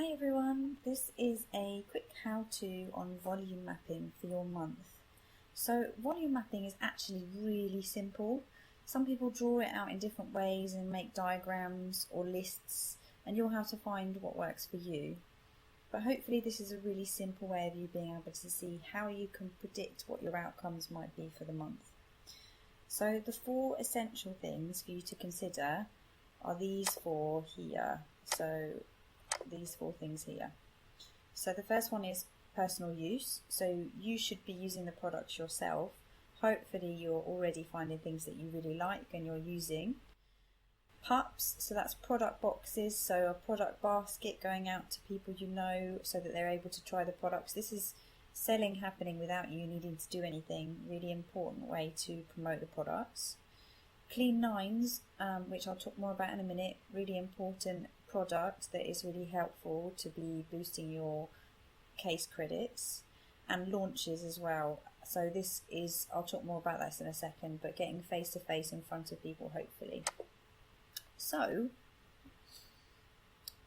Hi everyone, this is a quick how-to on volume mapping for your month. So volume mapping is actually really simple. Some people draw it out in different ways and make diagrams or lists, and you'll have to find what works for you. But hopefully this is a really simple way of you being able to see how you can predict what your outcomes might be for the month. So the 4 essential things for you to consider are these 4 here. So these 4 things here. So the first one is personal use. So you should be using the products yourself. Hopefully you're already finding things that you really like and you're using. PUBs, so that's product boxes, so a product basket going out to people you know so that they're able to try the products. This is selling happening without you needing to do anything. Really important way to promote the products. Clean Nines, which I'll talk more about in a minute, really important product that is really helpful to be boosting your case credits, and launches as well. So this is, I'll talk more about this in a second, but getting face to face in front of people hopefully. So,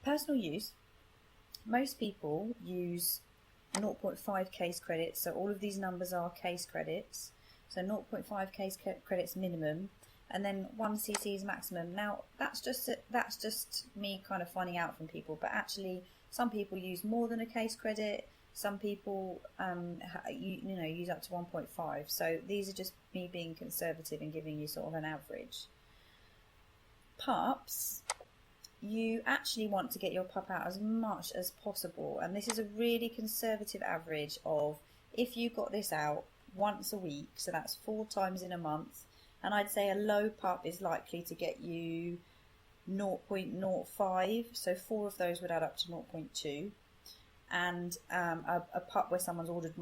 personal use, most people use 0.5 case credits, so all of these numbers are case credits, so 0.5 case credits minimum, and then 1 cc is maximum. Now that's just me kind of finding out from people, but actually some people use more than a case credit, some people use up to 1.5, so these are just me being conservative and giving you sort of an average. PUBs, you actually want to get your PUB out as much as possible, and this is a really conservative average of, if you got this out once a week, so that's 4 times in a month, and I'd say a low PUB is likely to get you 0.05, so 4 of those would add up to 0.2, and a PUB where someone's ordered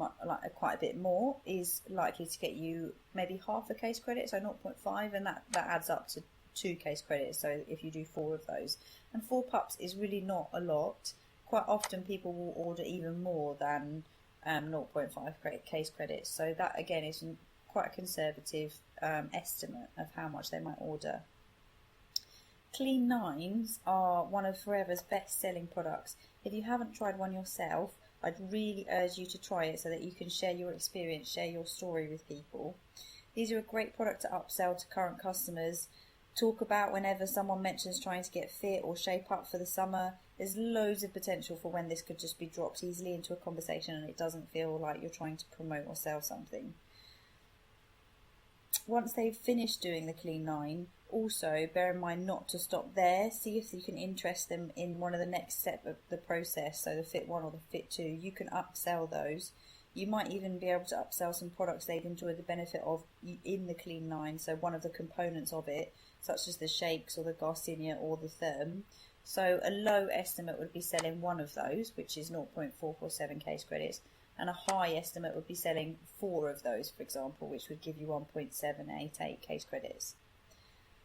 quite a bit more is likely to get you maybe half a case credit, so 0.5, and that adds up to 2 case credits, so if you do 4 of those. And 4 PUBs is really not a lot. Quite often people will order even more than 0.5 case credits, so that again is quite a conservative estimate of how much they might order. Clean Nines are one of Forever's best selling products. If you haven't tried one yourself, I'd really urge you to try it so that you can share your experience, share your story with people. These are a great product to upsell to current customers. Talk about whenever someone mentions trying to get fit or shape up for the summer. There's loads of potential for when this could just be dropped easily into a conversation and it doesn't feel like you're trying to promote or sell something. Once they've finished doing the Clean 9, also bear in mind not to stop there. See if you can interest them in one of the next step of the process, so the Fit 1 or the Fit 2. You can upsell those. You might even be able to upsell some products they've enjoyed the benefit of in the Clean 9, so one of the components of it, such as the shakes or the Garcinia or the Therm. So a low estimate would be selling one of those, which is 0.447 case credits, and a high estimate would be selling 4 of those, for example, which would give you 1.788 case credits.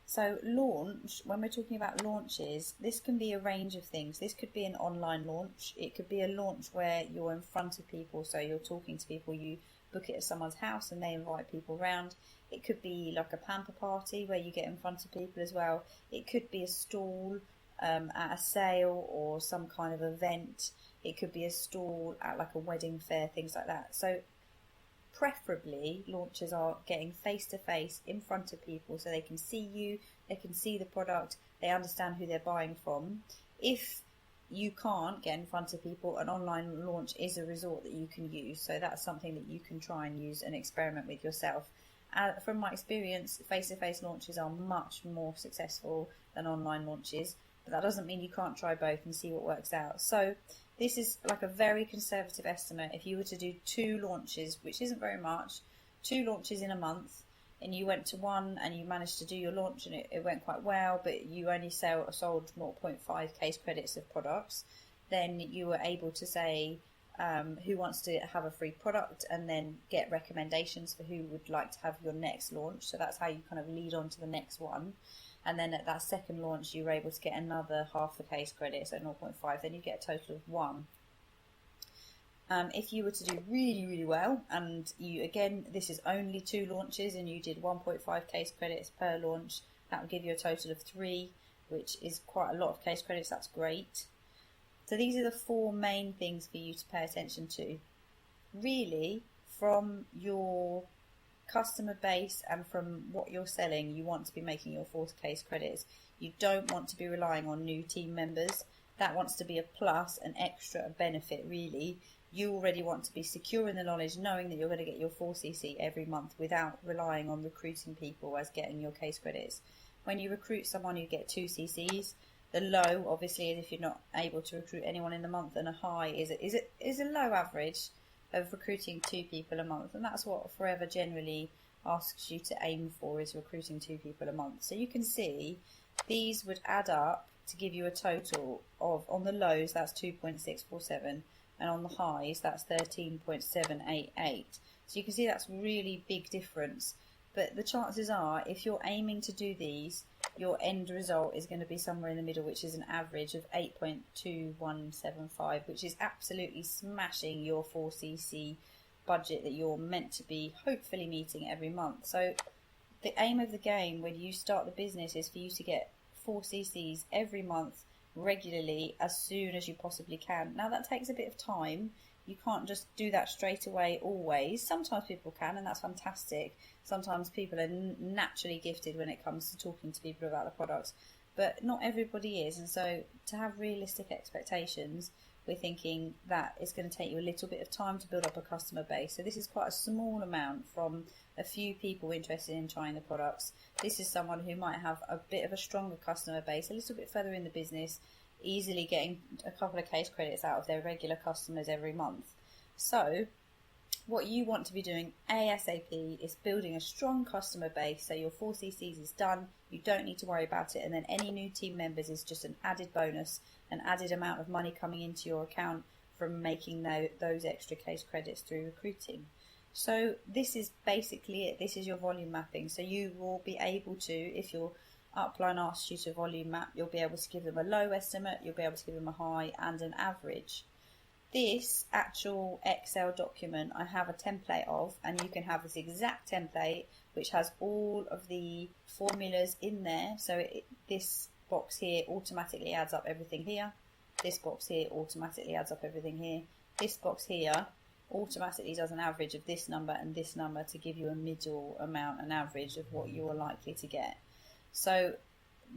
So launch, when we're talking about launches, this can be a range of things. This could be an online launch. It could be a launch where you're in front of people, so you're talking to people, you book it at someone's house and they invite people around. It could be like a pamper party where you get in front of people as well. It could be a stall at a sale or some kind of event. It could be a stall at like a wedding fair, things like that. So preferably launches are getting face to face in front of people so they can see you, they can see the product, they understand who they're buying from. If you can't get in front of people, an online launch is a resort that you can use, so that's something that you can try and use and experiment with yourself. From my experience, face-to-face launches are much more successful than online launches, but that doesn't mean you can't try both and see what works out. So this is like a very conservative estimate. If you were to do 2 launches, which isn't very much, 2 launches in a month, and you went to one and you managed to do your launch and it went quite well, but you only sold 0.5 case credits of products, then you were able to say who wants to have a free product and then get recommendations for who would like to have your next launch. So that's how you kind of lead on to the next one. And then at that second launch you were able to get another half a case credit, so 0.5, then you get a total of 1. If you were to do really, really well, and you, again, this is only 2 launches and you did 1.5 case credits per launch, that would give you a total of 3, which is quite a lot of case credits. That's great. So these are the 4 main things for you to pay attention to. Really, from your customer base and from what you're selling, you want to be making your 4 case credits. You don't want to be relying on new team members. That wants to be a plus, an extra, a benefit really. You already want to be secure in the knowledge, knowing that you're going to get your 4cc every month without relying on recruiting people as getting your case credits. When you recruit someone, you get 2cc's. The low, obviously, is if you're not able to recruit anyone in the month, and a high is a low average of recruiting 2 people a month, and that's what Forever generally asks you to aim for, is recruiting 2 people a month. So you can see these would add up to give you a total of, on the lows that's 2.647, and on the highs that's 13.788. So you can see that's really big difference. But the chances are, if you're aiming to do these, your end result is going to be somewhere in the middle, which is an average of 8.2175, which is absolutely smashing your 4cc budget that you're meant to be hopefully meeting every month. So the aim of the game when you start the business is for you to get 4cc's every month regularly as soon as you possibly can. Now that takes a bit of time. You can't just do that straight away always. Sometimes people can, and that's fantastic. Sometimes people are naturally gifted when it comes to talking to people about the products, but not everybody is. And so to have realistic expectations, we're thinking that it's going to take you a little bit of time to build up a customer base. So this is quite a small amount from a few people interested in trying the products. This is someone who might have a bit of a stronger customer base, a little bit further in the business, easily getting a couple of case credits out of their regular customers every month. So what you want to be doing ASAP is building a strong customer base, so your 4cc's is done, you don't need to worry about it, and then any new team members is just an added bonus, an added amount of money coming into your account from making those extra case credits through recruiting. So this is basically it. This is your volume mapping. So you will be able to, if your upline asks you to volume map, you'll be able to give them a low estimate, you'll be able to give them a high and an average. This actual Excel document I have a template of, and you can have this exact template which has all of the formulas in there. So this box here automatically adds up everything here, this box here automatically adds up everything here, this box here automatically does an average of this number and this number to give you a middle amount, an average of what you are likely to get. So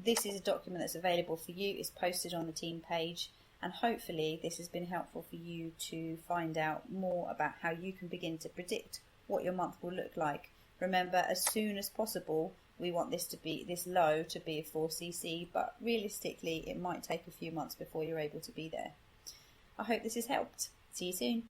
this is a document that's available for you. It's posted on the team page, and hopefully this has been helpful for you to find out more about how you can begin to predict what your month will look like. Remember, as soon as possible, we want this low to be a 4cc, but realistically it might take a few months before you're able to be there. I hope this has helped. See you soon.